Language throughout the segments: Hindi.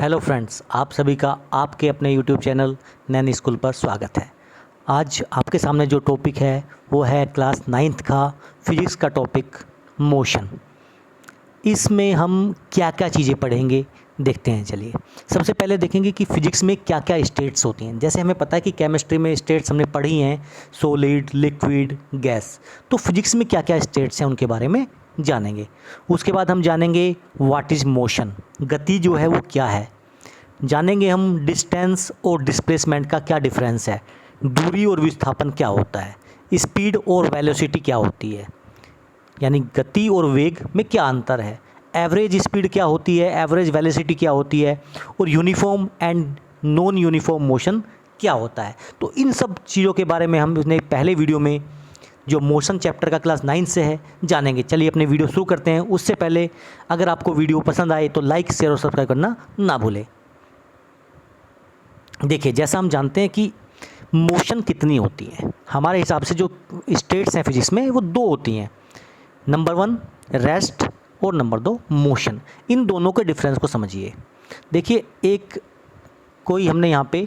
हेलो फ्रेंड्स, आप सभी का आपके अपने यूट्यूब चैनल नैनी स्कूल पर स्वागत है। आज आपके सामने जो टॉपिक है वो है क्लास 9th का फिजिक्स का टॉपिक मोशन। इसमें हम क्या क्या चीज़ें पढ़ेंगे देखते हैं। चलिए सबसे पहले देखेंगे कि फ़िज़िक्स में क्या क्या स्टेट्स होती हैं। जैसे हमें पता है कि केमिस्ट्री में स्टेट्स हमने पढ़ी हैं, सॉलिड, लिक्विड, गैस। तो फिज़िक्स में क्या क्या स्टेट्स हैं उनके बारे में जानेंगे। उसके बाद हम जानेंगे व्हाट इज़ मोशन, गति जो है वो क्या है। जानेंगे हम डिस्टेंस और डिस्प्लेसमेंट का क्या डिफरेंस है, दूरी और विस्थापन क्या होता है, स्पीड और वेलोसिटी क्या होती है, यानी गति और वेग में क्या अंतर है, एवरेज स्पीड क्या होती है, एवरेज वेलोसिटी क्या होती है, और uniform and non uniform motion क्या होता है। तो इन सब चीज़ों के बारे में हम अपने पहले वीडियो में जो मोशन चैप्टर का क्लास 9 से है जानेंगे। चलिए अपने वीडियो शुरू करते हैं। उससे पहले अगर आपको वीडियो पसंद आए तो लाइक, शेयर और सब्सक्राइब करना ना भूलें। देखिए, जैसा हम जानते हैं कि मोशन कितनी होती है, हमारे हिसाब से जो स्टेट्स हैं फिजिक्स में वो दो होती हैं। नंबर 1 रेस्ट और नंबर 2 मोशन। इन दोनों के डिफरेंस को समझिए। देखिए, एक कोई हमने यहाँ पे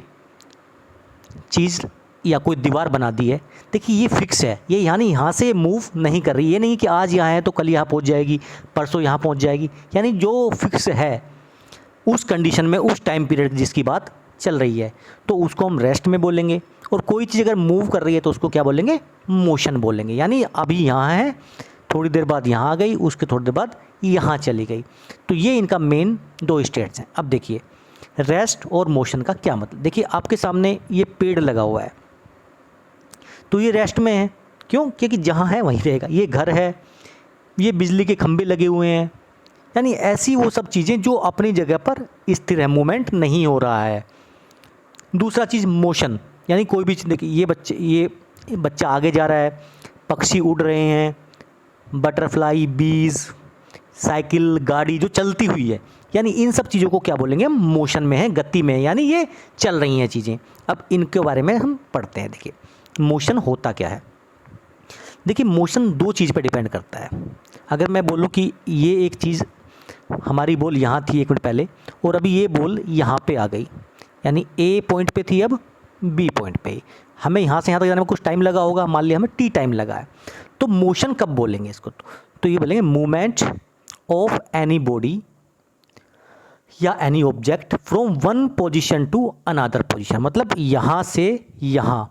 चीज़ या कोई दीवार बना दी है। देखिए ये फिक्स है, ये यानी यहाँ से मूव नहीं कर रही। ये नहीं कि आज यहाँ है तो कल यहाँ पहुँच जाएगी, परसों यहाँ पहुँच जाएगी। यानी जो फिक्स है उस कंडीशन में, उस टाइम पीरियड जिसकी बात चल रही है, तो उसको हम रेस्ट में बोलेंगे। और कोई चीज़ अगर मूव कर रही है तो उसको क्या बोलेंगे, मोशन बोलेंगे। यानी अभी यहाँ है, थोड़ी देर बाद यहाँ आ गई, उसके थोड़ी देर बाद यहाँ चली गई। तो ये इनका मेन दो स्टेट्स हैं। अब देखिए रेस्ट और मोशन का क्या मतलब। देखिए आपके सामने ये पेड़ लगा हुआ है तो ये रेस्ट में है। क्यों? क्योंकि जहाँ है वहीं रहेगा। ये घर है, ये बिजली के खंभे लगे हुए हैं, यानी ऐसी वो सब चीज़ें जो अपनी जगह पर स्थिर है, मूवमेंट नहीं हो रहा है। दूसरा चीज़ मोशन, यानी कोई भी चीज़। देखिए ये बच्चा आगे जा रहा है, पक्षी उड़ रहे हैं, बटरफ्लाई, बीज, साइकिल, गाड़ी जो चलती हुई है, यानी इन सब चीज़ों को क्या बोलेंगे हम, मोशन में है, गति में है, यानी ये चल रही हैं चीज़ें। अब इनके बारे में हम पढ़ते हैं। देखिए मोशन होता क्या है। देखिए मोशन दो चीज़ पे डिपेंड करता है। अगर मैं बोलूँ कि ये एक चीज़, हमारी बॉल यहाँ थी एक मिनट पहले और अभी ये बॉल यहाँ पे आ गई, यानी ए पॉइंट पे थी, अब बी पॉइंट पे। हमें यहाँ से यहाँ तक जाने में कुछ टाइम लगा होगा, मान लिया हमें टी टाइम लगा है। तो मोशन कब बोलेंगे इसको, तो ये बोलेंगे मूवमेंट ऑफ एनी बॉडी या any object from one position to another position. मतलब यहाँ से यहाँ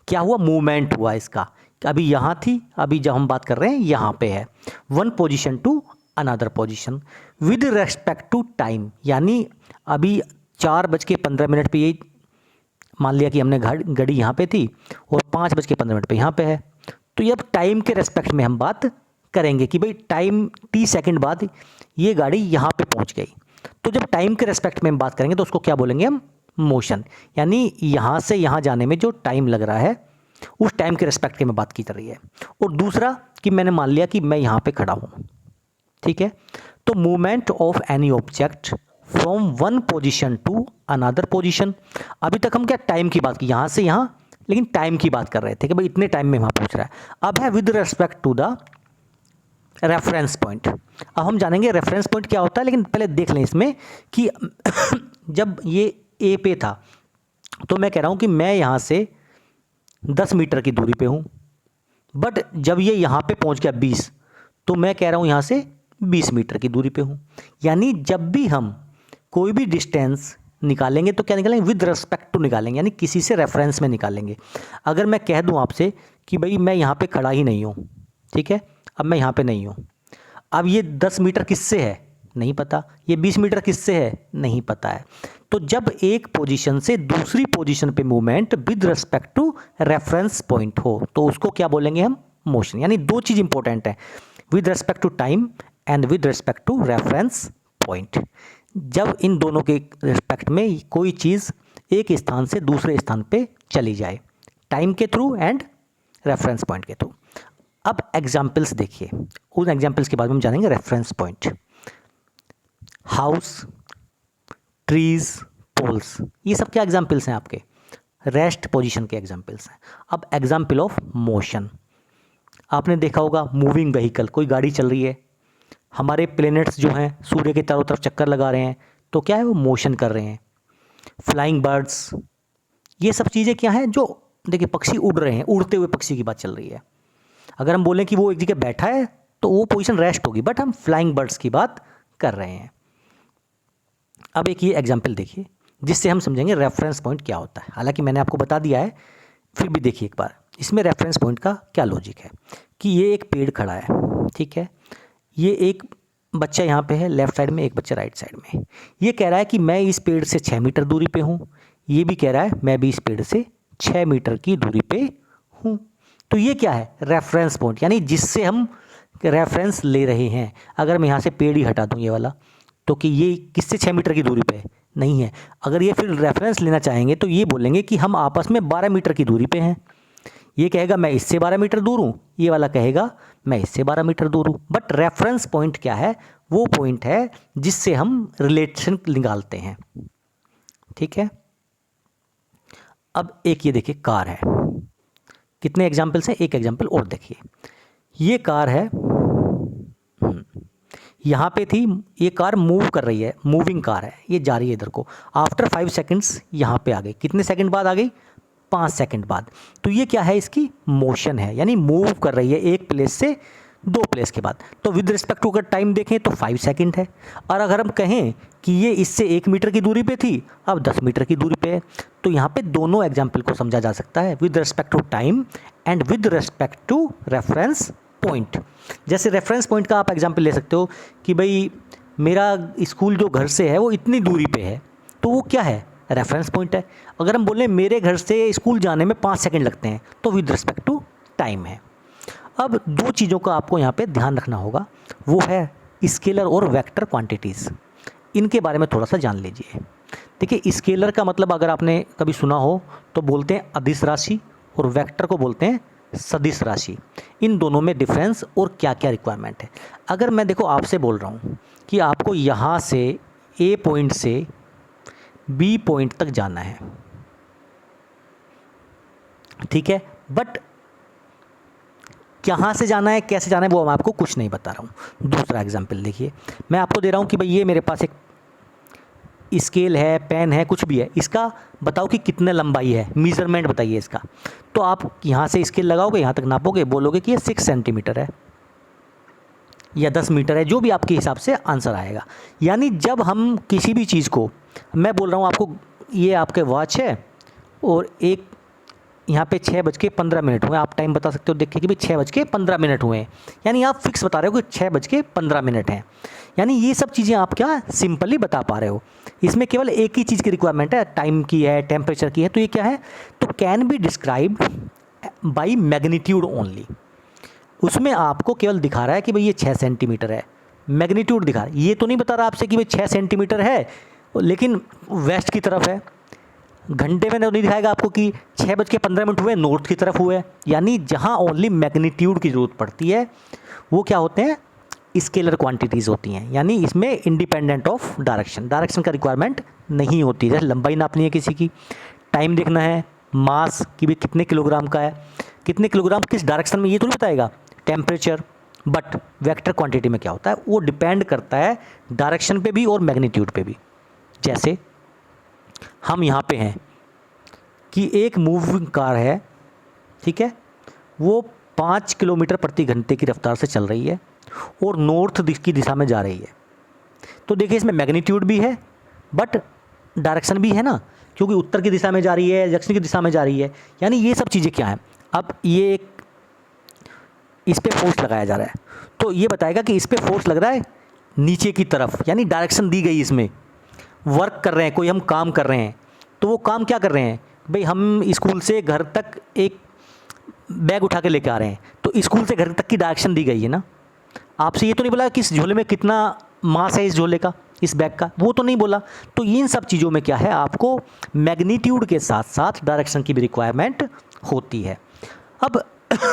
क्या हुआ, मूवमेंट हुआ इसका। अभी यहाँ थी, अभी जब हम बात कर रहे हैं यहाँ पे है। One position to another position with respect to time, यानी अभी 4:15 पे ये मान लिया कि हमने घड़ी यहाँ पे थी और 5:15 पे यहाँ पे है। तो ये अब टाइम के रेस्पेक्ट में हम बात करेंगे कि भाई टाइम टी सेकंड बाद ये गाड़ी यहाँ पे पहुँच गई। तो जब टाइम के रेस्पेक्ट में हम बात करेंगे तो उसको क्या बोलेंगे हम, मोशन। यानी यहाँ से यहाँ जाने में जो टाइम लग रहा है उस टाइम के रेस्पेक्ट की में बात की जा रही है। और दूसरा कि मैंने मान लिया कि मैं यहाँ पे खड़ा हूँ, ठीक है। तो movement of any object from one position to another position. अभी तक हम क्या टाइम की बात की, यहाँ से यहाँ, लेकिन टाइम की बात कर रहे थे कि भाई इतने टाइम में वहाँ पहुँच रहा है। अब है with respect to the reference point. अब हम जानेंगे रेफरेंस पॉइंट क्या होता है, लेकिन पहले देख लें इसमें कि जब ये ए पे था तो मैं कह रहा हूँ कि मैं यहाँ से 10 मीटर की दूरी पे हूँ, बट जब ये यहाँ पे पहुँच गया 20, तो मैं कह रहा हूँ यहाँ से 20 मीटर की दूरी पे हूँ। यानी जब भी हम कोई भी डिस्टेंस निकालेंगे तो क्या निकालेंगे, विद रिस्पेक्ट टू निकालेंगे, यानी किसी से रेफरेंस में निकालेंगे। अगर मैं कह दूँ आपसे कि भाई मैं यहाँ पे खड़ा ही नहीं हूँ, ठीक है, अब मैं यहाँ पे नहीं हूँ, अब ये 10 मीटर किससे है नहीं पता, ये 20 मीटर किससे है नहीं पता है। तो जब एक पोजीशन से दूसरी पोजीशन पे movement with respect to reference point हो तो उसको क्या बोलेंगे हम, मोशन। यानी दो चीज़ इंपॉर्टेंट है, with respect to time and with respect to reference point. जब इन दोनों के रिस्पेक्ट में कोई चीज़ एक स्थान से दूसरे स्थान पे चली जाए, टाइम के थ्रू एंड रेफरेंस पॉइंट के थ्रू। अब एग्जाम्पल्स देखिए, उन एग्जाम्पल्स के बाद में हम जानेंगे reference point. House, trees, poles, ये सब क्या एग्जाम्पल्स हैं आपके, रेस्ट पोजीशन के एग्जाम्पल्स हैं। अब एग्जाम्पल ऑफ मोशन, आपने देखा होगा मूविंग व्हीकल, कोई गाड़ी चल रही है, हमारे प्लैनेट्स जो हैं सूर्य के चारों तरफ चक्कर लगा रहे हैं, तो क्या है, वो मोशन कर रहे हैं। फ्लाइंग बर्ड्स, ये सब चीज़ें क्या हैं, जो देखिए पक्षी उड़ रहे हैं, उड़ते हुए पक्षी की बात चल रही है। अगर हम बोलें कि वो एक जगह बैठा है तो वो पोजीशन रेस्ट होगी, बट हम फ्लाइंग बर्ड्स की बात कर रहे हैं। अब एक ये एग्जाम्पल देखिए जिससे हम समझेंगे रेफरेंस पॉइंट क्या होता है। हालांकि मैंने आपको बता दिया है, फिर भी देखिए एक बार इसमें रेफरेंस पॉइंट का क्या लॉजिक है कि ये एक पेड़ खड़ा है, ठीक है, ये एक बच्चा यहाँ पे है लेफ्ट साइड में, एक बच्चा राइट साइड में। ये कह रहा है कि मैं इस पेड़ से 6 मीटर दूरी पे हूँ, ये भी कह रहा है मैं भी इस पेड़ से 6 मीटर की दूरी पे हूँ। तो ये क्या है, रेफरेंस पॉइंट, यानी जिससे हम रेफरेंस ले रहे हैं। अगर मैं यहाँ से पेड़ ही हटा दूँ ये वाला, तो कि ये किससे 6 मीटर की दूरी पे है, नहीं है। अगर ये फिर रेफरेंस लेना चाहेंगे तो ये बोलेंगे कि हम आपस में 12 मीटर की दूरी पे हैं। ये कहेगा मैं इससे 12 मीटर दूर हूँ, ये वाला कहेगा मैं इससे 12 मीटर दूर हूँ। बट रेफरेंस पॉइंट क्या है, वो पॉइंट है जिससे हम रिलेशन निकालते हैं, ठीक है। अब एक ये देखिए कार है, कितने एग्जाम्पल्स हैं, एक एग्जाम्पल और देखिए। ये कार है, यहाँ पे थी, ये कार मूव कर रही है, मूविंग कार है, ये जा रही है इधर को। आफ्टर 5 सेकेंड्स यहाँ पे आ गई, कितने सेकंड बाद आ गई, 5 सेकंड बाद। तो ये क्या है, इसकी मोशन है, यानी मूव कर रही है एक प्लेस से 2 प्लेस के बाद। तो विद रिस्पेक्ट टू अगर टाइम देखें तो 5 सेकंड है। और अगर हम कहें कि ये इससे 1 मीटर की दूरी पे थी, अब 10 मीटर की दूरी पे है, तो यहाँ पे दोनों एग्जाम्पल को समझा जा सकता है, with respect to time and with respect to reference point. जैसे रेफरेंस पॉइंट का आप एग्जाम्पल ले सकते हो कि भाई मेरा स्कूल जो घर से है वो इतनी दूरी पे है, तो वो क्या है, रेफरेंस पॉइंट है। अगर हम बोलें मेरे घर से स्कूल जाने में 5 सेकंड लगते हैं, तो विद रिस्पेक्ट टू टाइम है। अब 2 चीज़ों का आपको यहाँ पे ध्यान रखना होगा, वो है स्केलर और वेक्टर क्वांटिटीज़। इनके बारे में थोड़ा सा जान लीजिए। देखिए स्केलर का मतलब अगर आपने कभी सुना हो तो बोलते हैं अदिश राशि, और वेक्टर को बोलते हैं सदिश राशि। इन दोनों में डिफरेंस और क्या क्या रिक्वायरमेंट है। अगर मैं देखो आपसे बोल रहा हूँ कि आपको यहाँ से ए पॉइंट से बी पॉइंट तक जाना है, ठीक है, बट कहाँ से जाना है, कैसे जाना है, वो मैं आपको कुछ नहीं बता रहा हूँ। दूसरा एग्जाम्पल देखिए, मैं आपको दे रहा हूँ कि भाई ये मेरे पास एक स्केल है, पेन है, कुछ भी है, इसका बताओ कि कितने लंबाई है, मेज़रमेंट बताइए इसका। तो आप यहाँ से स्केल लगाओगे, यहाँ तक नापोगे, बोलोगे कि ये 6 सेंटीमीटर है या 10 मीटर है, जो भी आपके हिसाब से आंसर आएगा। यानी जब हम किसी भी चीज़ को, मैं बोल रहा हूँ आपको ये आपके वॉच है और एक यहाँ पे 6:15 हुए, आप टाइम बता सकते हो देखिए कि भाई 6:15 हुए हैं, यानी आप फिक्स बता रहे हो कि 6:15 हैं। यानी ये सब चीज़ें आप क्या सिंपली बता पा रहे हो। इसमें केवल एक ही चीज़ की रिक्वायरमेंट है, टाइम की है, टेम्परेचर की है। तो ये क्या है, तो can be described by magnitude only. उसमें आपको केवल दिखा रहा है कि भाई ये 6 सेंटीमीटर है, मैग्नीट्यूड दिखा रहा है। ये तो नहीं बता रहा आपसे कि भाई 6 सेंटीमीटर है लेकिन वेस्ट की तरफ है। घंटे में नहीं दिखाएगा आपको कि 6:15 हुए, नॉर्थ की तरफ हुए। यानी जहाँ ओनली मैग्नीट्यूड की ज़रूरत पड़ती है वो क्या होते हैं, स्केलर क्वांटिटीज़ होती हैं। यानी इसमें इंडिपेंडेंट ऑफ डायरेक्शन का रिक्वायरमेंट नहीं होती। जैसे लंबाई नापनी है किसी की, टाइम देखना है, मास कि भी कितने किलोग्राम का है, कितने किलोग्राम किस डायरेक्शन में, ये तो नहीं बताएगा, टेम्परेचर। बट वेक्टर क्वांटिटी में क्या होता है, वो डिपेंड करता है डायरेक्शन पे भी और मैग्नीट्यूड पे भी। जैसे हम यहाँ पे हैं कि एक मूविंग कार है, ठीक है, वो 5 किलोमीटर प्रति घंटे की रफ्तार से चल रही है और नॉर्थ की दिशा में जा रही है। तो देखिए इसमें मैग्नीट्यूड भी है बट डायरेक्शन भी है ना, क्योंकि उत्तर की दिशा में जा रही है, दक्षिण की दिशा में जा रही है। यानी ये सब चीज़ें क्या हैं। अब ये एक इस पर फोर्स लगाया जा रहा है, तो ये बताएगा कि इस पर फोर्स लग रहा है नीचे की तरफ, यानी डायरेक्शन दी गई। इसमें वर्क कर रहे हैं, कोई हम काम कर रहे हैं, तो वो काम क्या कर रहे हैं, भाई हम स्कूल से घर तक एक बैग उठा के लेके आ रहे हैं, तो स्कूल से घर तक की डायरेक्शन दी गई है ना। आपसे ये तो नहीं बोला कि इस झोले में कितना मास है, इस झोले का, इस बैग का, वो तो नहीं बोला। तो इन सब चीज़ों में क्या है, आपको मैग्नीट्यूड के साथ साथ डायरेक्शन की भी रिक्वायरमेंट होती है। अब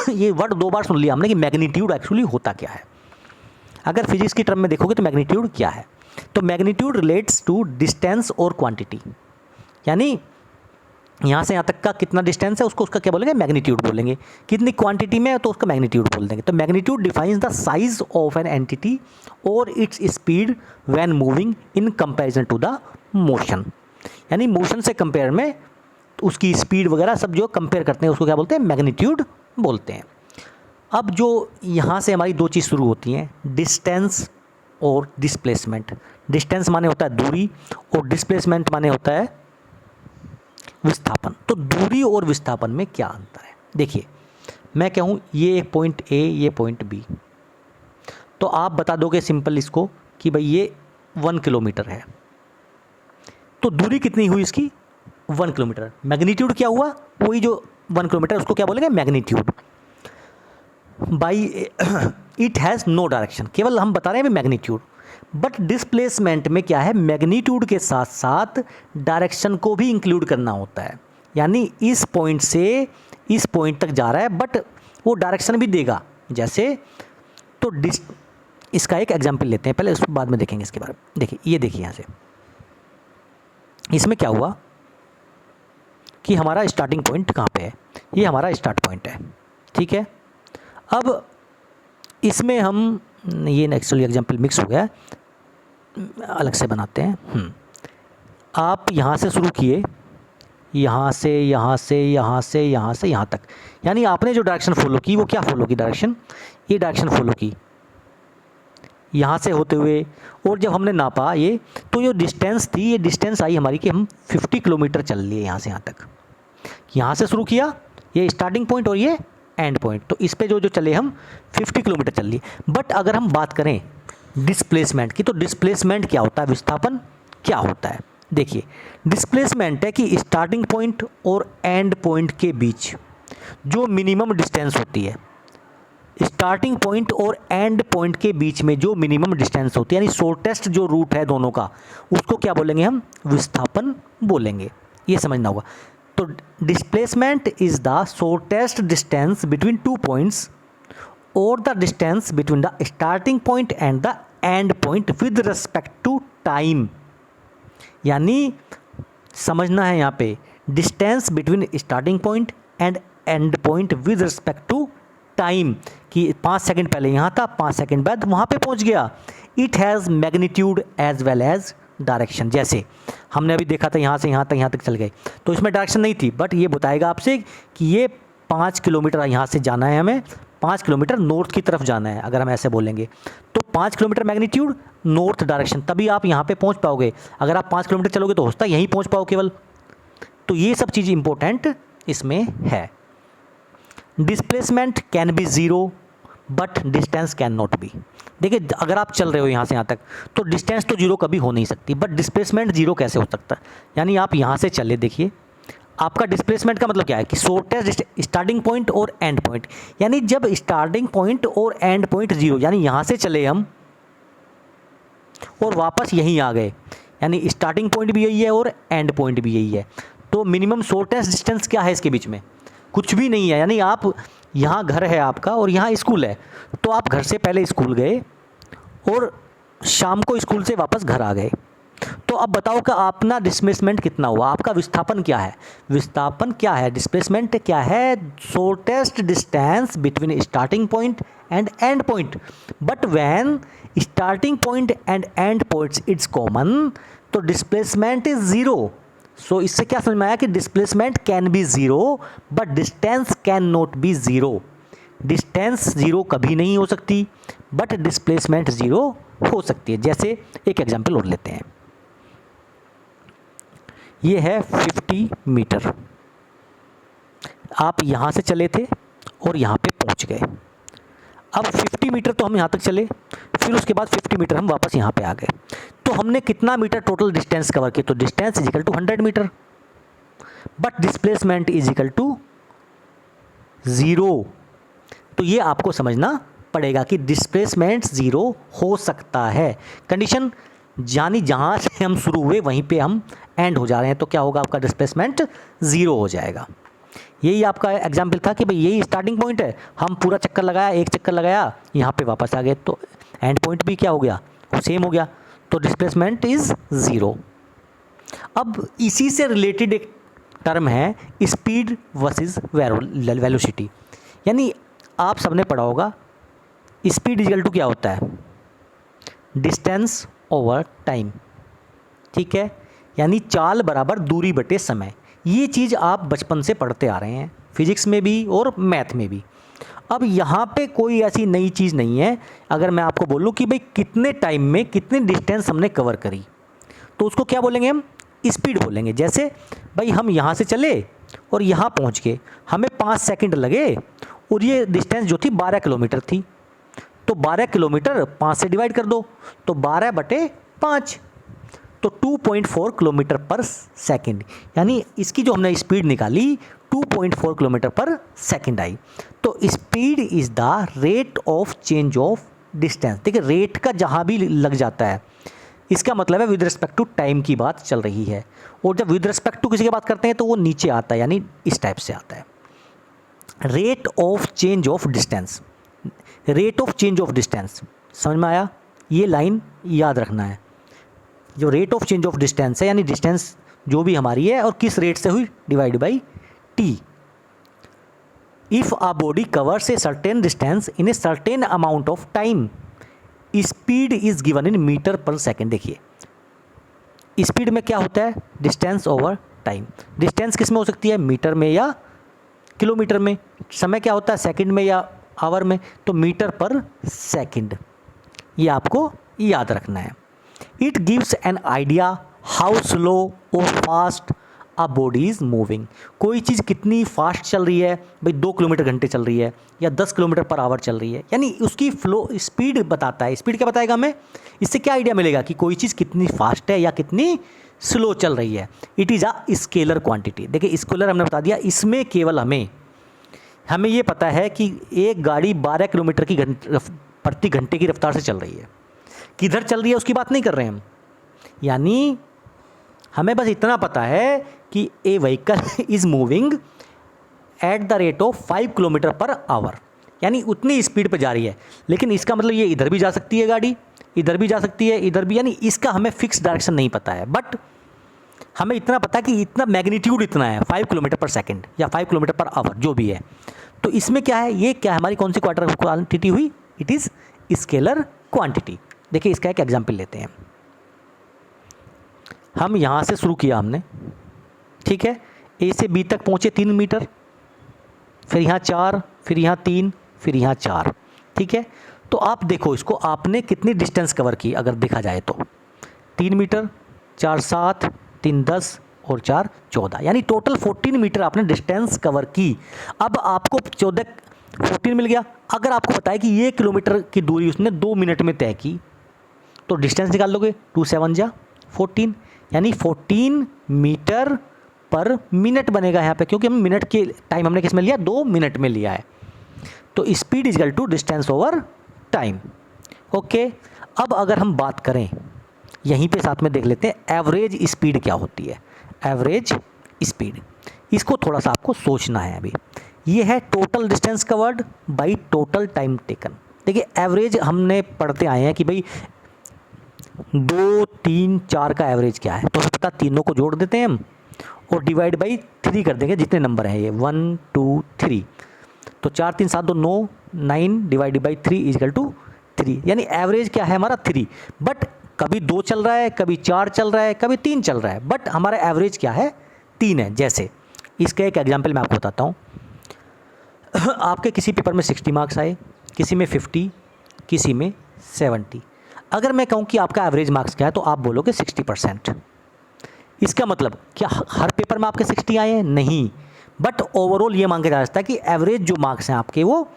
ये वर्ड 2 बार सुन लिया हमने कि मैग्नीट्यूड एक्चुअली होता क्या है। अगर फिजिक्स की टर्म में देखोगे तो मैग्नीट्यूड क्या है, तो मैग्नीट्यूड रिलेट्स टू डिस्टेंस और क्वांटिटी। यानी यहाँ से यहाँ तक का कितना डिस्टेंस है उसको उसका क्या बोलेंगे, मैग्नीट्यूड बोलेंगे। कितनी क्वांटिटी में है तो उसका मैग्नीट्यूड बोल देंगे। तो magnitude defines the size of an entity और its speed when moving in comparison to the motion, यानी मोशन से कंपेयर में उसकी स्पीड वगैरह सब जो कंपेयर करते हैं उसको क्या बोलते हैं, मैग्नीट्यूड बोलते हैं। अब जो यहाँ से हमारी दो चीज़ शुरू होती हैं, डिस्टेंस और डिस्प्लेसमेंट। डिस्टेंस माने होता है दूरी और डिस्प्लेसमेंट माने होता है विस्थापन। तो दूरी और विस्थापन में क्या अंतर है, देखिए मैं कहूँ ये एक पॉइंट ए, ये पॉइंट बी, तो आप बता दोगे सिंपल इसको कि भाई ये 1 किलोमीटर है, तो दूरी कितनी हुई इसकी 1 किलोमीटर। मैग्नीट्यूड क्या हुआ, वही जो 1 किलोमीटर उसको क्या बोलेंगे, magnitude. By it has no direction, केवल हम बता रहे हैं मैग्नीट्यूड। बट डिस्प्लेसमेंट में क्या है, मैग्नीट्यूड के साथ साथ डायरेक्शन को भी इंक्लूड करना होता है, यानी इस पॉइंट से इस पॉइंट तक जा रहा है बट वो डायरेक्शन भी देगा। जैसे तो इसका एक एग्जांपल लेते हैं, पहले उसके बाद में देखेंगे इसके बारे में। देखिए ये देखिए यहाँ से इसमें क्या हुआ कि हमारा स्टार्टिंग पॉइंट कहाँ पे है, ये हमारा स्टार्ट पॉइंट है, ठीक है। अब इसमें हम ये एक्चुअली एग्जांपल मिक्स हो गया, अलग से बनाते हैं। आप यहाँ से शुरू किए, यहाँ से यहाँ से यहाँ से यहाँ से यहाँ तक, यानी आपने जो डायरेक्शन फॉलो की वो क्या फॉलो की, डायरेक्शन, ये डायरेक्शन फॉलो की यहाँ से होते हुए। और जब हमने नापा ये, तो जो डिस्टेंस थी, ये डिस्टेंस आई हमारी कि हम 50 किलोमीटर चल लिए यहाँ से यहाँ तक। यहाँ से शुरू किया, ये स्टार्टिंग पॉइंट और ये एंड पॉइंट, तो इस पे जो जो चले हम 50 किलोमीटर चल लिए। बट अगर हम बात करें डिस्प्लेसमेंट की, तो डिस्प्लेसमेंट क्या होता है, विस्थापन क्या होता है। देखिए डिस्प्लेसमेंट है कि स्टार्टिंग पॉइंट और एंड पॉइंट के बीच जो मिनिमम डिस्टेंस होती है, स्टार्टिंग पॉइंट और एंड पॉइंट के बीच में जो मिनिमम डिस्टेंस होती है, यानी शॉर्टेस्ट जो रूट है दोनों का, उसको क्या बोलेंगे हम, विस्थापन बोलेंगे। ये समझना होगा। तो displacement is the shortest distance between two points और the distance between the starting point and the end point with respect to time. यानी समझना है यहाँ पे, distance between starting point and end point with respect to time, कि 5 सेकंड पहले यहाँ था, 5 सेकंड बाद वहाँ पे पहुँच गया। It has magnitude as well as direction. जैसे हमने अभी देखा था यहाँ से यहाँ तक चल गए, तो इसमें डायरेक्शन नहीं थी, बट ये बताएगा आपसे कि ये 5 किलोमीटर यहाँ से जाना है, हमें 5 किलोमीटर नॉर्थ की तरफ जाना है। अगर हम ऐसे बोलेंगे तो 5 किलोमीटर मैग्नीट्यूड नॉर्थ डायरेक्शन, तभी आप यहाँ पे पहुँच पाओगे। अगर आप 5 किलोमीटर चलोगे तो होता यहीं पहुँच पाओ केवल। तो ये सब चीज़ इंपॉर्टेंट इसमें है। Displacement can be zero but distance can not be. देखिए अगर आप चल रहे हो यहाँ से यहाँ तक, तो डिस्टेंस तो जीरो कभी हो नहीं सकती, बट डिस्प्लेसमेंट जीरो कैसे हो सकता है। यानी आप यहाँ से चले, देखिए आपका डिस्प्लेसमेंट का मतलब क्या है कि शॉर्टेस्ट स्टार्टिंग पॉइंट और एंड पॉइंट, यानी जब स्टार्टिंग पॉइंट और एंड पॉइंट जीरो, यानी यहाँ से चले हम और वापस यहीं आ गए, यानी स्टार्टिंग पॉइंट भी यही है और एंड पॉइंट भी यही है, तो मिनिमम शॉर्टेस्ट डिस्टेंस क्या है इसके बीच में, कुछ भी नहीं है। यानी आप यहाँ घर है आपका और यहाँ स्कूल है, तो आप घर से पहले स्कूल गए और शाम को स्कूल से वापस घर आ गए, तो अब बताओ कि अपना डिस्प्लेसमेंट कितना हुआ, आपका विस्थापन क्या है। विस्थापन क्या है, डिस्प्लेसमेंट क्या है, shortest distance between starting point and end point. But when starting point and and points it's common, तो डिस्प्लेसमेंट इज ज़ीरो। सो इससे क्या समझ में आया कि displacement can be zero but distance can not be zero. Distance zero कभी नहीं हो सकती, बट डिस्प्लेसमेंट ज़ीरो हो सकती है। जैसे एक एग्जांपल और लेते हैं, ये है 50 मीटर, आप यहाँ से चले थे और यहाँ पे पहुँच गए। अब 50 मीटर तो हम यहाँ तक चले, फिर उसके बाद 50 मीटर हम वापस यहाँ पे आ गए, तो हमने कितना मीटर टोटल डिस्टेंस कवर किया, तो distance is equal to 100 metre, but displacement is equal to zero. तो ये आपको समझना पड़ेगा कि डिस्प्लेसमेंट ज़ीरो हो सकता है। कंडीशन यानी जहाँ से हम शुरू हुए वहीं पे हम एंड हो जा रहे हैं, तो क्या होगा, आपका डिस्प्लेसमेंट ज़ीरो हो जाएगा। यही आपका एग्जाम्पल था कि भाई यही स्टार्टिंग पॉइंट है, हम पूरा चक्कर लगाया, एक चक्कर लगाया, यहाँ पे वापस आ गए, तो एंड पॉइंट भी क्या हो गया, वो सेम हो गया, तो डिस्प्लेसमेंट इज़ ज़ीरो। अब इसी से रिलेटेड एक टर्म है स्पीड वर्सेस वेलोसिटी। यानी आप सबने पढ़ा होगा स्पीड इक्वल टू क्या होता है, डिस्टेंस ओवर टाइम, ठीक है। यानी चाल बराबर दूरी बटे समय। ये चीज़ आप बचपन से पढ़ते आ रहे हैं, फिजिक्स में भी और मैथ में भी। अब यहाँ पे कोई ऐसी नई चीज़ नहीं है। अगर मैं आपको बोलूँ कि भाई कितने टाइम में कितनी डिस्टेंस हमने कवर करी, तो उसको क्या बोलेंगे हम, स्पीड बोलेंगे। जैसे भाई हम यहाँ से चले और यहाँ पहुँच गए, हमें 5 सेकंड लगे और ये डिस्टेंस जो थी 12 किलोमीटर थी। तो 12 किलोमीटर 5 से डिवाइड कर दो तो 12/5, तो 2.4 किलोमीटर पर सेकंड। यानी इसकी जो हमने स्पीड निकाली 2.4 किलोमीटर पर सेकंड आई। तो speed is the rate of change of distance. देखिए रेट का जहाँ भी लग जाता है इसका मतलब है विद रिस्पेक्ट टू टाइम की बात चल रही है। और जब विद रिस्पेक्ट टू किसी की बात करते हैं तो वो नीचे आता है, यानी इस टाइप से आता है। Rate of change of distance, rate of change of distance समझ में आया? ये लाइन याद रखना है। जो rate of change of distance है यानी डिस्टेंस जो भी हमारी है और किस रेट से हुई, divide by T. If a body covers a certain distance in a certain amount of time, speed is given in metre per second. देखिए स्पीड में क्या होता है, डिस्टेंस ओवर टाइम। डिस्टेंस किस में हो सकती है, मीटर में या किलोमीटर में। समय क्या होता है, सेकंड में या आवर में, तो मीटर पर सेकंड। ये आपको याद रखना है। It gives an idea how slow और fast a body is moving. कोई चीज़ कितनी फास्ट चल रही है, भाई 2 किलोमीटर घंटे चल रही है या 10 किलोमीटर पर आवर चल रही है, यानी उसकी फ्लो स्पीड बताता है। स्पीड क्या बताएगा हमें, इससे क्या आइडिया मिलेगा कि कोई चीज़ कितनी फास्ट है या कितनी स्लो चल रही है। It is a scalar quantity. देखिए स्केलर हमने बता दिया, इसमें केवल हमें ये पता है कि एक गाड़ी 12 किलोमीटर की प्रति घंटे की रफ्तार से चल रही है। किधर चल रही है उसकी बात नहीं कर रहे हैं हम, यानी हमें बस इतना पता है कि a vehicle is moving at the rate of 5 kilometre per hour, यानी उतनी स्पीड पर जा रही है। लेकिन इसका मतलब ये इधर भी जा सकती है गाड़ी, इधर भी जा सकती है, इधर भी, यानी इसका हमें फिक्स डायरेक्शन नहीं पता है। बट हमें इतना पता है कि इतना मैग्नीट्यूड इतना है 5 किलोमीटर पर सेकंड या 5 किलोमीटर पर आवर जो भी है। तो इसमें क्या है, ये क्या है, हमारी कौन सी क्वांटिटी हुई, इट इज़ स्केलर क्वांटिटी। देखिए इसका एक एग्जाम्पल लेते हैं। हम यहाँ से शुरू किया हमने, ठीक है, ए से बी तक पहुँचे 3 मीटर, फिर यहाँ 4, फिर यहाँ 3, फिर यहाँ 4, ठीक है। तो आप देखो इसको, आपने कितनी डिस्टेंस कवर की अगर देखा जाए तो 3 मीटर, 4 7, 3 10 और 4 14, यानी टोटल 14 मीटर आपने डिस्टेंस कवर की। अब आपको 14 मिल गया। अगर आपको पता है कि ये किलोमीटर की दूरी उसने 2 मिनट में तय की, तो डिस्टेंस निकाल लोगे, 2 7 जा 14, यानी 14 मीटर पर मिनट बनेगा यहाँ पे, क्योंकि हम मिनट के टाइम हमने किस में लिया, 2 मिनट में लिया है। तो speed is equal to distance over time. Okay, अब अगर हम बात करें यहीं पे साथ में देख लेते हैं एवरेज स्पीड क्या होती है। एवरेज स्पीड, इसको थोड़ा सा आपको सोचना है अभी। ये है total distance covered by total time taken. देखिए एवरेज हमने पढ़ते आए हैं कि भाई 2 3 4 का एवरेज क्या है, तो हमें पता, तीनों को जोड़ देते हैं हम और डिवाइड बाई 3 कर देंगे, जितने नंबर हैं ये 1 2 3, तो 4 3 7 2 9, 9 divide by 3 is equal to 3, यानी एवरेज क्या है हमारा 3। बट कभी 2 चल रहा है, कभी 4 चल रहा है, कभी 3 चल रहा है, बट हमारा एवरेज क्या है, 3 है। जैसे इसका एक एग्जाम्पल मैं आपको बताता हूँ। आपके किसी पेपर में 60 मार्क्स आए, किसी में 50, किसी में 70। अगर मैं कहूँ कि आपका एवरेज मार्क्स क्या है, तो आप बोलोगे 60%। इसका मतलब क्या हर पेपर में आपके 60 आए हैं, नहीं, बट ओवरऑल ये मांगा जा सकता है कि एवरेज जो मार्क्स हैं आपके वो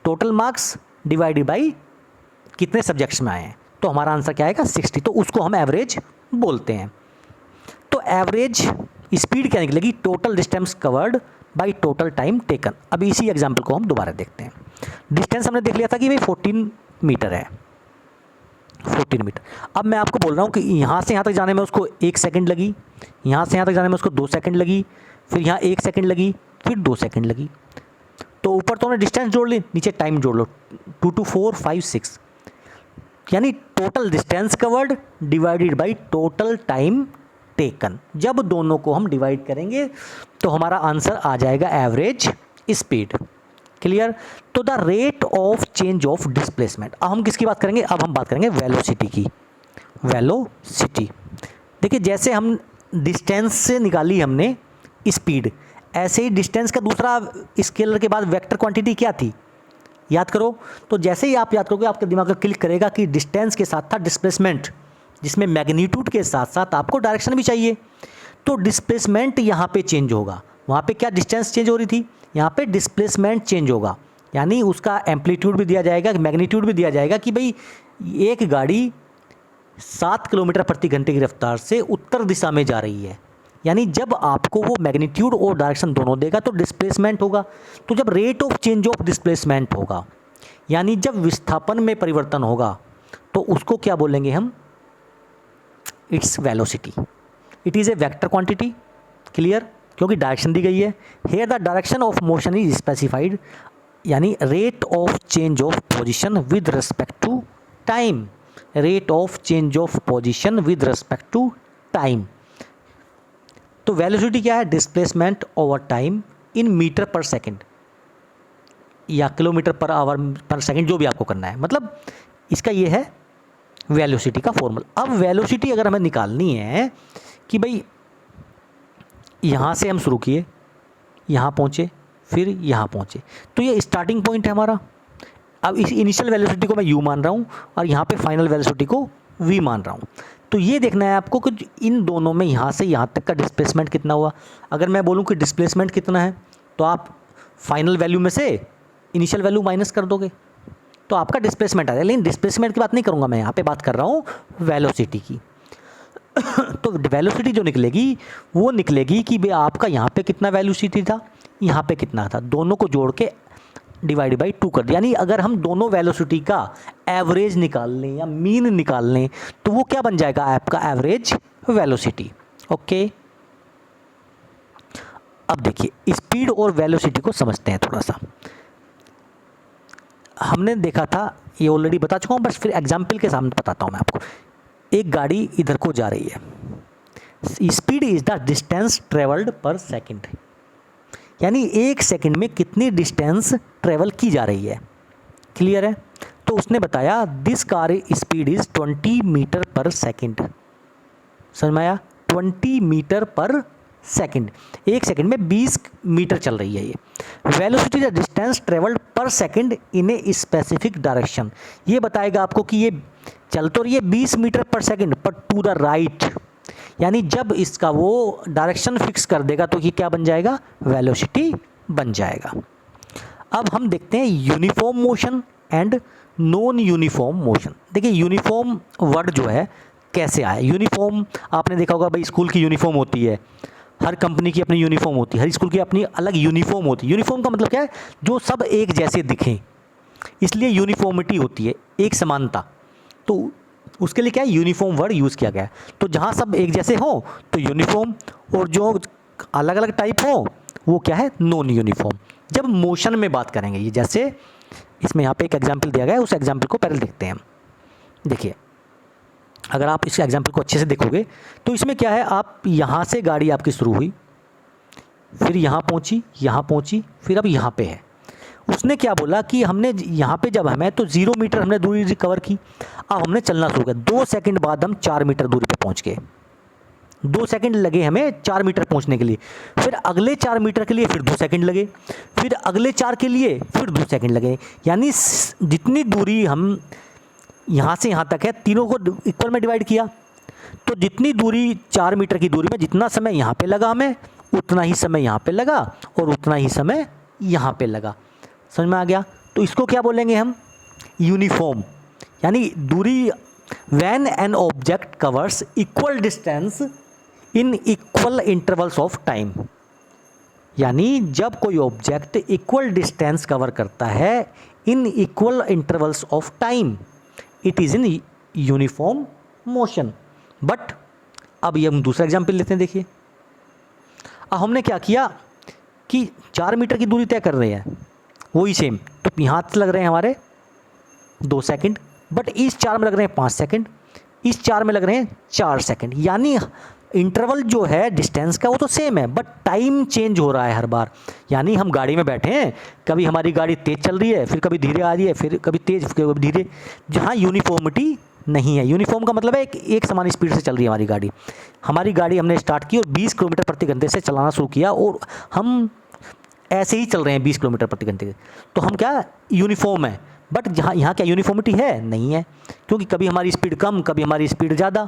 टोटल मार्क्स डिवाइडेड बाई कितने सब्जेक्ट्स में आए हैं, तो हमारा आंसर क्या आएगा, 60। तो उसको हम एवरेज बोलते हैं। तो एवरेज स्पीड क्या निकलेगी, total distance covered by total time taken. अब इसी एग्जाम्पल को हम दोबारा देखते हैं। डिस्टेंस हमने देख लिया था कि भाई 14 मीटर है, 14 मीटर। अब मैं आपको बोल रहा हूँ कि यहाँ से यहाँ तक जाने में उसको 1 सेकंड लगी, यहाँ से यहाँ तक जाने में उसको 2 सेकंड लगी, फिर यहाँ 1 सेकंड लगी, फिर 2 सेकंड लगी। तो ऊपर तो हमने डिस्टेंस जोड़ ली, नीचे टाइम जोड़ लो, 2 2 4 5 6, यानी total distance covered divided by total time taken. जब दोनों को हम डिवाइड करेंगे तो हमारा आंसर आ जाएगा एवरेज स्पीड। क्लियर। तो the rate of change of displacement. अब हम किसकी बात करेंगे, अब हम बात करेंगे वेलोसिटी की। वेलोसिटी देखिए, जैसे हम डिस्टेंस से निकाली हमने स्पीड, ऐसे ही डिस्टेंस का दूसरा स्केलर के बाद वेक्टर क्वांटिटी क्या थी, याद करो। तो जैसे ही आप याद करोगे आपके दिमाग में क्लिक करेगा कि डिस्टेंस के साथ था डिस्प्लेसमेंट, जिसमें मैग्नीट्यूड के साथ साथ आपको डायरेक्शन भी चाहिए। तो डिस्प्लेसमेंट यहाँ पे चेंज होगा, वहाँ पे क्या डिस्टेंस चेंज हो रही थी, यहाँ पे डिस्प्लेसमेंट चेंज होगा, यानी उसका एम्पलीट्यूड भी दिया जाएगा, मैग्नीट्यूड भी दिया जाएगा कि भाई एक गाड़ी 7 किलोमीटर प्रति घंटे की रफ्तार से उत्तर दिशा में जा रही है, यानी जब आपको वो मैग्नीट्यूड और डायरेक्शन दोनों देगा तो डिस्प्लेसमेंट होगा। तो जब rate of change of displacement होगा, यानी जब विस्थापन में परिवर्तन होगा, तो उसको क्या बोलेंगे हम, it's velocity. It is a vector quantity. Clear, क्योंकि डायरेक्शन दी गई है। Here the direction of motion is specified, यानी rate of change of position with respect to time. Rate of change of position with respect to time. तो वेलोसिटी क्या है, displacement over time in metre per second या kilometre per hour per second, जो भी आपको करना है, मतलब इसका ये है वेलोसिटी का फॉर्मूला। अब वेलोसिटी अगर हमें निकालनी है कि भाई यहाँ से हम शुरू किए, यहाँ पहुँचे, फिर यहाँ पहुँचे, तो ये स्टार्टिंग पॉइंट है हमारा। अब इस इनिशियल वेलोसिटी को मैं u मान रहा हूँ और यहाँ पे फाइनल वेलोसिटी को v मान रहा हूँ। तो ये देखना है आपको कि इन दोनों में यहाँ से यहाँ तक का डिस्प्लेसमेंट कितना हुआ। अगर मैं बोलूँ कि डिस्प्लेसमेंट कितना है, तो आप फाइनल वैल्यू में से इनिशियल वैल्यू माइनस कर दोगे तो आपका डिस्प्लेसमेंट आ जाएगा। लेकिन डिस्प्लेसमेंट की बात नहीं करूँगा मैं, यहाँ पे बात कर रहा हूँ वेलोसिटी की। तो वेलोसिटी जो निकलेगी वो निकलेगी कि भाई आपका यहाँ पे कितना वेलोसिटी था, यहाँ पे कितना था, दोनों को जोड़ के डिवाइड बाई 2 कर दिया। यानी अगर हम दोनों वेलोसिटी का एवरेज निकाल लें या मीन निकाल लें तो वो क्या बन जाएगा, आपका एवरेज वेलोसिटी। ओके, अब देखिए स्पीड और वेलोसिटी को समझते हैं थोड़ा सा। हमने देखा था, ये ऑलरेडी बता चुका हूँ, बस फिर एग्जाम्पल के सामने बताता हूँ मैं आपको। एक गाड़ी इधर को जा रही है, speed is the distance travelled पर सेकेंड, यानी एक सेकंड में कितनी डिस्टेंस ट्रेवल की जा रही है। क्लियर है। तो उसने बताया this car speed is 20 metre per second. समझ में आया, 20 मीटर पर सेकंड, एक सेकंड में 20 मीटर चल रही है ये। वेलोसिटी द डिस्टेंस ट्रेवल्ड पर second in a specific direction, ये बताएगा आपको कि ये चल तो रही है 20 मीटर पर सेकंड पर टू द राइट, यानी जब इसका वो डायरेक्शन फिक्स कर देगा तो ये क्या बन जाएगा, वेलोसिटी बन जाएगा। अब हम देखते हैं uniform motion and non uniform motion. देखिए यूनिफॉर्म वर्ड जो है कैसे आया। यूनिफॉर्म आपने देखा होगा, भाई स्कूल की यूनिफॉर्म होती है, हर कंपनी की अपनी यूनिफॉर्म होती है, हर स्कूल की अपनी अलग यूनिफॉर्म होती है। यूनिफॉर्म का मतलब क्या है, जो सब एक जैसे दिखें, इसलिए यूनिफॉर्मिटी होती है, एक समानता। तो उसके लिए क्या है, यूनिफॉर्म वर्ड यूज़ किया गया है। तो जहाँ सब एक जैसे हो तो यूनिफॉर्म, और जो अलग अलग टाइप हो वो क्या है, नॉन यूनिफॉर्म। जब मोशन में बात करेंगे, ये जैसे इसमें यहाँ पे एक एग्जांपल दिया गया है, उस एग्जांपल को पहले देखते हैं हम। देखिए अगर आप इस एग्जांपल को अच्छे से देखोगे तो इसमें क्या है, आप यहाँ से गाड़ी आपकी शुरू हुई, फिर यहाँ पहुँची, फिर अब यहाँ पे है। उसने क्या बोला कि हमने यहाँ पे जब हमें तो 0 मीटर हमने दूरी रिकवर की, अब हमने चलना शुरू किया, 2 सेकंड बाद हम 4 मीटर दूरी पे पहुँच गए। 2 सेकंड लगे हमें 4 मीटर पहुँचने के लिए, फिर अगले 4 मीटर के लिए फिर 2 सेकंड लगे, फिर अगले 4 के लिए फिर 2 सेकंड लगे। यानी जितनी दूरी हम यहाँ से यहाँ तक है, तीनों को इक्वल में डिवाइड किया, तो जितनी दूरी 4 मीटर की दूरी में जितना समय यहाँ पे लगा हमें, उतना ही समय यहाँ पे लगा और उतना ही समय यहाँ पे लगा। समझ में आ गया। तो इसको क्या बोलेंगे हम, यूनिफॉर्म। यानी दूरी, when an object covers equal distance in equal intervals of time, यानी जब कोई ऑब्जेक्ट इक्वल डिस्टेंस कवर करता है in equal intervals of time, it is in uniform motion. But अब ये हम दूसरा एग्जाम्पल लेते हैं। देखिए अब हमने क्या किया कि 4 मीटर की दूरी तय कर रहे हैं, वही सेम, तो यहाँ से लग रहे हैं हमारे 2 सेकंड, बट इस 4 में लग रहे हैं 5 सेकंड, इस 4 में लग रहे हैं 4 सेकंड। यानी इंटरवल जो है डिस्टेंस का वो तो सेम है, बट टाइम चेंज हो रहा है हर बार। यानी हम गाड़ी में बैठे हैं, कभी हमारी गाड़ी तेज़ चल रही है, फिर कभी धीरे आ रही है, फिर कभी तेज़, फिर कभी धीरे, जहाँ यूनिफॉर्मिटी नहीं है। यूनिफॉर्म का मतलब है एक समान स्पीड से चल रही है हमारी गाड़ी। हमारी गाड़ी हमने स्टार्ट की और 20 किलोमीटर प्रति घंटे से चलाना शुरू किया और हम ऐसे ही चल रहे हैं 20 किलोमीटर प्रति घंटे, तो हम क्या यूनिफॉर्म है। बट जहाँ यहाँ क्या यूनिफॉर्मिटी है? नहीं है, क्योंकि कभी हमारी स्पीड कम, कभी हमारी स्पीड ज़्यादा,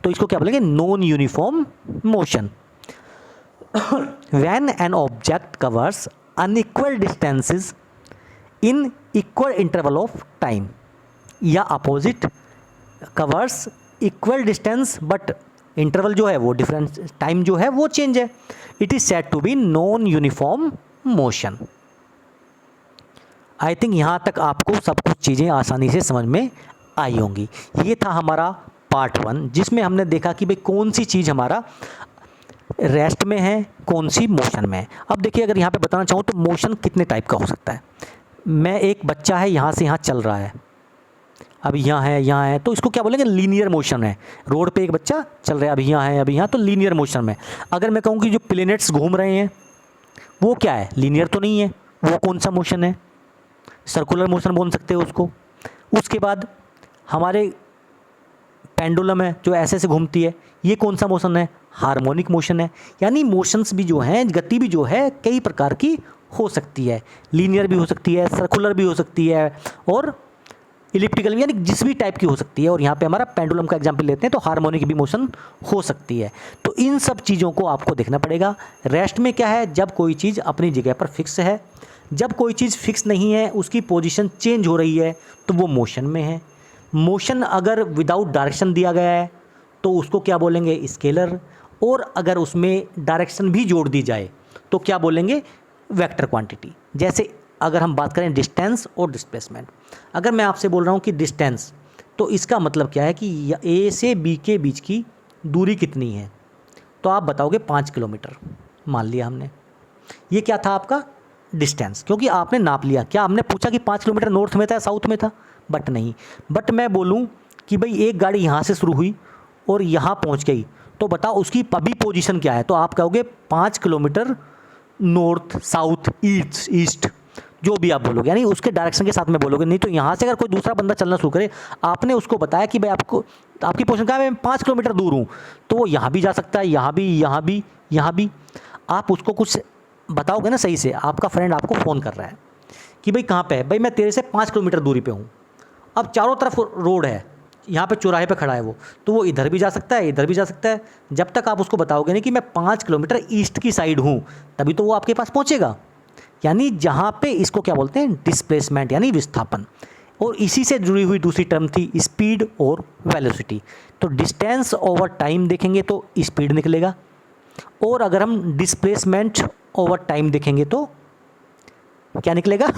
तो इसको क्या बोलेंगे? Non uniform motion. When an object covers unequal distances in equal interval of time, या opposite covers equal distance but interval जो है वो डिफरेंस, टाइम जो है वो चेंज है, it is said to be non uniform motion. I think यहाँ तक आपको सब कुछ चीज़ें आसानी से समझ में आई होंगी। ये था हमारा पार्ट 1, जिसमें हमने देखा कि भाई कौन सी चीज़ हमारा रेस्ट में है, कौन सी मोशन में है। अब देखिए, अगर यहाँ पे बताना चाहूँ तो मोशन कितने टाइप का हो सकता है। मैं एक बच्चा है, यहाँ से यहाँ चल रहा है, अभी यहाँ है, तो इसको क्या बोलेंगे? लीनियर मोशन है। रोड पे एक बच्चा चल रहा है, अभी यहाँ है, अभी यहाँ, तो लीनियर मोशन में। अगर मैं कहूँ कि जो प्लैनेट्स घूम रहे हैं वो क्या है? लीनियर तो नहीं है, वो कौन सा मोशन है? सर्कुलर मोशन बोल सकते हो उसको। उसके बाद हमारे पेंडुलम है जो ऐसे घूमती है, ये कौन सा मोशन है? हार्मोनिक मोशन है। यानी मोशंस भी जो हैं, गति भी जो है कई प्रकार की हो सकती है, लीनियर भी हो सकती है, सर्कुलर भी हो सकती है, और इलिप्टिकल, यानी जिस भी टाइप की हो सकती है। और यहाँ पे हमारा पेंडुलम का एग्जांपल लेते हैं तो हार्मोनिक भी मोशन हो सकती है। तो इन सब चीज़ों को आपको देखना पड़ेगा। रेस्ट में क्या है? जब कोई चीज़ अपनी जगह पर फिक्स है। जब कोई चीज़ फिक्स नहीं है, उसकी पोजीशन चेंज हो रही है, तो वो मोशन में है। मोशन अगर विदाउट डायरेक्शन दिया गया है तो उसको क्या बोलेंगे? स्केलर। और अगर उसमें डायरेक्शन भी जोड़ दी जाए तो क्या बोलेंगे? Vector quantity. जैसे अगर हम बात करें डिस्टेंस और डिस्प्लेसमेंट, अगर मैं आपसे बोल रहा हूँ कि डिस्टेंस, तो इसका मतलब क्या है कि ए से बी के बीच की दूरी कितनी है, तो आप बताओगे 5 किलोमीटर मान लिया हमने। ये क्या था आपका? डिस्टेंस, क्योंकि आपने नाप लिया। क्या हमने पूछा कि 5 किलोमीटर नॉर्थ में था या साउथ में था? बट नहीं। बट मैं बोलूँ कि भाई एक गाड़ी यहाँ से शुरू हुई और यहाँ पहुँच गई, तो बताओ उसकी अभी पोजीशन क्या है? तो आप कहोगे 5 किलोमीटर नॉर्थ, साउथ, ईस्ट, जो भी आप बोलोगे, यानी उसके डायरेक्शन के साथ में बोलोगे। नहीं तो यहाँ से अगर कोई दूसरा बंदा चलना शुरू करे, आपने उसको बताया कि भाई आपको आपकी पोजीशन कहाँ है? मैं 5 किलोमीटर दूर हूँ, तो वो यहाँ भी जा सकता है, यहाँ भी, यहाँ भी, यहाँ भी। आप उसको कुछ बताओगे ना सही से। आपका फ्रेंड आपको फ़ोन कर रहा है कि भाई कहाँ पे है? भाई मैं तेरे से 5 किलोमीटर दूरी पे हूँ। अब चारों तरफ रोड है, यहाँ पे चौराहे पे खड़ा है वो, तो वो इधर भी जा सकता है, इधर भी जा सकता है। जब तक आप उसको बताओगे नहीं कि मैं 5 किलोमीटर ईस्ट की साइड हूँ, तभी तो वो आपके पास पहुँचेगा। यानी जहाँ पे इसको क्या बोलते हैं? डिस्प्लेसमेंट, यानी विस्थापन। और इसी से जुड़ी हुई दूसरी टर्म थी स्पीड और वेलोसिटी। तो डिस्टेंस ओवर टाइम देखेंगे तो स्पीड निकलेगा, और अगर हम डिस्प्लेसमेंट ओवर टाइम देखेंगे तो क्या निकलेगा?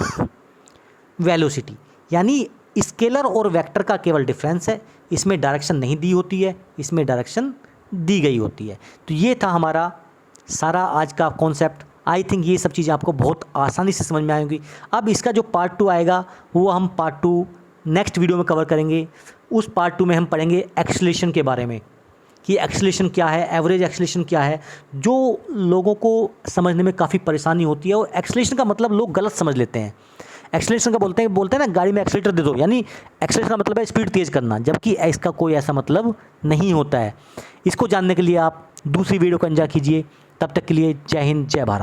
वेलोसिटी। यानी स्केलर और वेक्टर का केवल डिफरेंस है, इसमें डायरेक्शन नहीं दी होती है, इसमें डायरेक्शन दी गई होती है। तो ये था हमारा सारा आज का कॉन्सेप्ट। आई थिंक ये सब चीज़ें आपको बहुत आसानी से समझ में आएंगी। अब इसका जो पार्ट 2 आएगा वो हम पार्ट 2 नेक्स्ट वीडियो में कवर करेंगे। उस पार्ट 2 में हम पढ़ेंगे एक्सेलरेशन के बारे में, कि एक्सेलरेशन क्या है, एवरेज एक्सेलरेशन क्या है, जो लोगों को समझने में काफ़ी परेशानी होती है। और एक्सेलरेशन का मतलब लोग गलत समझ लेते हैं। एक्सेलरेशन का बोलते हैं ना, गाड़ी में एक्सेलेटर दे दो, यानी एक्सेलरेशन का मतलब है स्पीड तेज़ करना, जबकि इसका कोई ऐसा मतलब नहीं होता है। इसको जानने के लिए आप दूसरी वीडियो को एंजॉय कीजिए। तब तक के लिए जय हिंद, जय भारत।